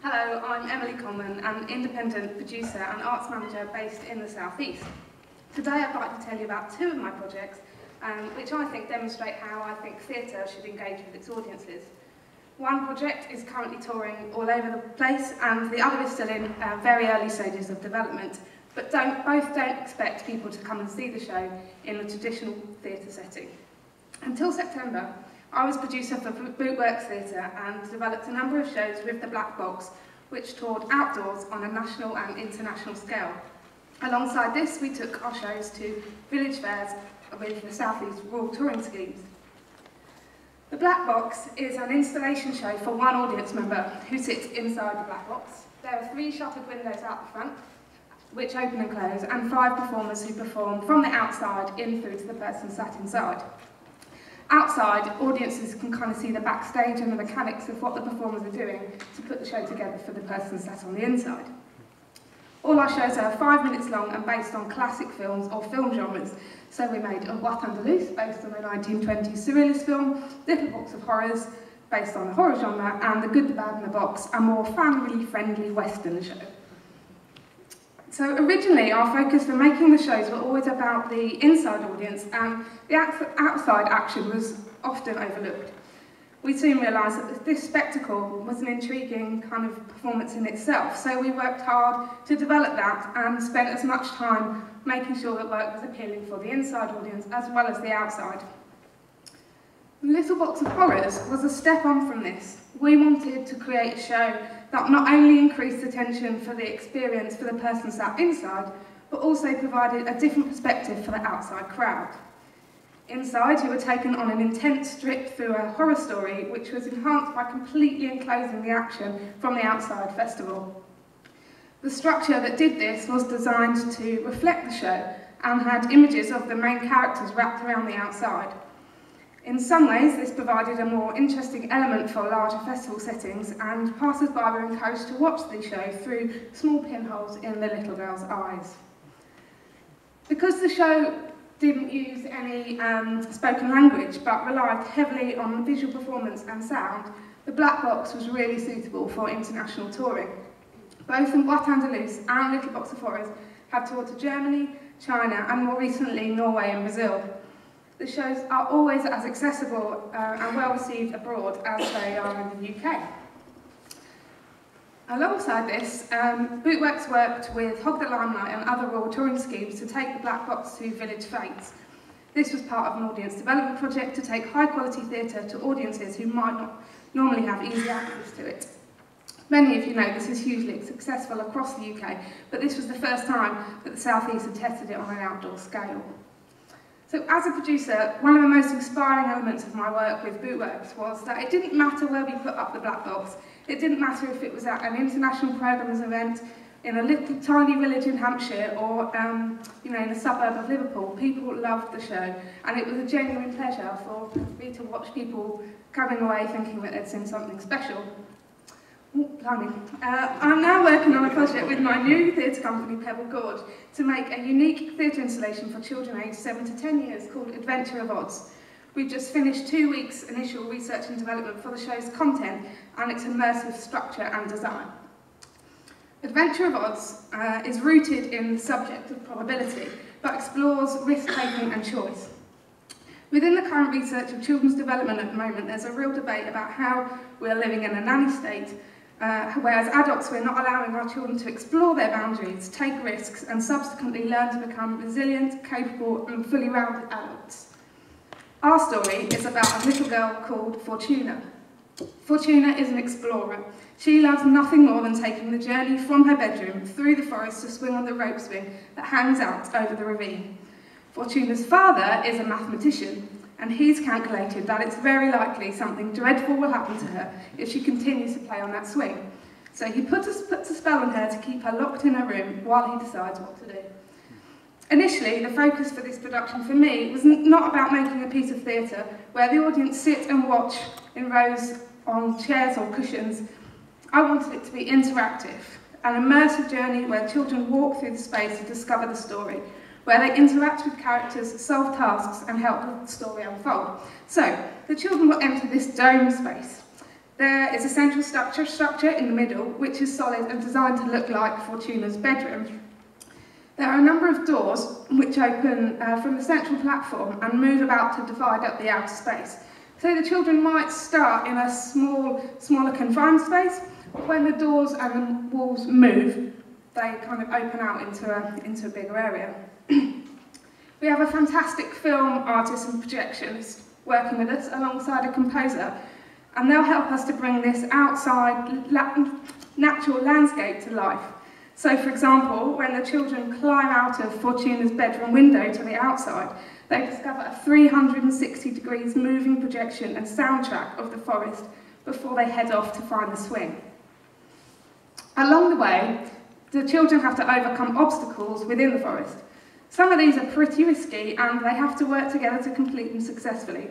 Hello, I'm Emily Coleman, an independent producer and arts manager based in the South East. Today I'd like to tell you about two of my projects, which I think demonstrate how I think theatre should engage with its audiences. One project is currently touring all over the place, and the other is still in very early stages of development, but both don't expect people to come and see the show in a traditional theatre setting. Until September, I was producer for Bootworks Theatre and developed a number of shows with the Black Box, which toured outdoors on a national and international scale. Alongside this, we took our shows to village fairs with the South East Rural Touring Schemes. The Black Box is an installation show for one audience member who sits inside the Black Box. There are 3 shuttered windows out the front, which open and close, and 5 performers who perform from the outside in through to the person sat inside. Outside, audiences can kind of see the backstage and the mechanics of what the performers are doing to put the show together for the person sat on the inside. All our shows are 5 minutes long and based on classic films or film genres. So we made A What Andalus, based on the 1920s surrealist film, Little Box of Horrors, based on the horror genre, and The Good, the Bad and the Box, a more family-friendly Western show. So originally, our focus for making the shows were always about the inside audience, and the outside action was often overlooked. We soon realised that this spectacle was an intriguing kind of performance in itself, so we worked hard to develop that and spent as much time making sure that work was appealing for the inside audience as well as the outside. Little Box of Horrors was a step on from this. We wanted to create a show that not only increased the tension for the experience for the person sat inside, but also provided a different perspective for the outside crowd. Inside, you were taken on an intense trip through a horror story, which was enhanced by completely enclosing the action from the outside festival. The structure that did this was designed to reflect the show and had images of the main characters wrapped around the outside. In some ways, this provided a more interesting element for larger festival settings, and passers-by were encouraged to watch the show through small pinholes in the little girl's eyes. Because the show didn't use any spoken language, but relied heavily on visual performance and sound, the Black Box was really suitable for international touring. Both What Andalus and Little Box of Horrors have toured to Germany, China, and more recently Norway and Brazil. The shows are always as accessible and well received abroad as they are in the UK. Alongside this, Bootworks worked with Hog the Limelight and other rural touring schemes to take the Black Box to village fêtes. This was part of an audience development project to take high quality theatre to audiences who might not normally have easy access to it. Many of you know this is hugely successful across the UK, but this was the first time that the South East had tested it on an outdoor scale. So as a producer, one of the most inspiring elements of my work with Bootworks was that it didn't matter where we put up the Black Box. It didn't matter if it was at an international programmes event in a little tiny village in Hampshire or in a suburb of Liverpool. People loved the show, and it was a genuine pleasure for me to watch people coming away thinking that they'd seen something special. I'm now working on a project with my new theatre company, Pebble Gorge, to make a unique theatre installation for children aged 7 to 10 years called Adventure of Odds. We've just finished 2 weeks initial research and development for the show's content and its immersive structure and design. Adventure of Odds is rooted in the subject of probability, but explores risk-taking and choice. Within the current research of children's development at the moment, there's a real debate about how we're living in a nanny state, whereas adults, we're not allowing our children to explore their boundaries, take risks, and subsequently learn to become resilient, capable, and fully rounded adults. Our story is about a little girl called Fortuna. Fortuna is an explorer. She loves nothing more than taking the journey from her bedroom through the forest to swing on the rope swing that hangs out over the ravine. Fortuna's father is a mathematician, and he's calculated that it's very likely something dreadful will happen to her if she continues to play on that swing. So he puts a spell on her to keep her locked in her room while he decides what to do. Initially, the focus for this production for me was not about making a piece of theatre where the audience sit and watch in rows on chairs or cushions. I wanted it to be interactive, an immersive journey where children walk through the space to discover the story, where they interact with characters, solve tasks, and help the story unfold. So, the children will enter this dome space. There is a central structure in the middle, which is solid and designed to look like Fortuna's bedroom. There are a number of doors which open from the central platform and move about to divide up the outer space. So the children might start in a smaller confined space, but when the doors and the walls move, they kind of open out into a bigger area. We have a fantastic film artist and projectionist working with us alongside a composer, and they'll help us to bring this outside natural landscape to life. So, for example, when the children climb out of Fortuna's bedroom window to the outside, they discover a 360 degrees moving projection and soundtrack of the forest before they head off to find the swing. Along the way, the children have to overcome obstacles within the forest. Some of these are pretty risky and they have to work together to complete them successfully.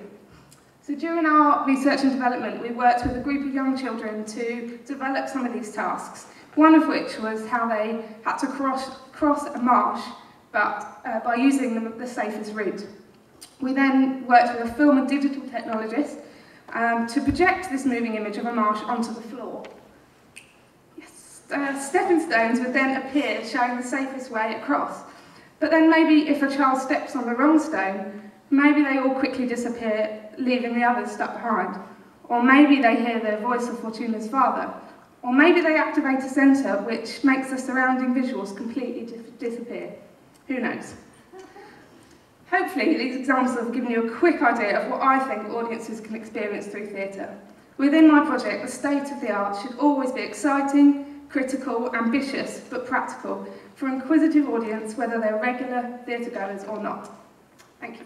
So during our research and development, we worked with a group of young children to develop some of these tasks, one of which was how they had to cross a marsh, but by using the safest route. We then worked with a film and digital technologist to project this moving image of a marsh onto the floor. Stepping stones would then appear showing the safest way across. But then maybe if a child steps on the wrong stone, maybe they all quickly disappear, leaving the others stuck behind. Or maybe they hear the voice of Fortuna's father. Or maybe they activate a sensor which makes the surrounding visuals completely disappear. Who knows? Hopefully these examples have given you a quick idea of what I think audiences can experience through theatre. Within my project, the state of the arts should always be exciting, critical, ambitious, but practical, for an inquisitive audience, whether they're regular theatre goers or not. Thank you.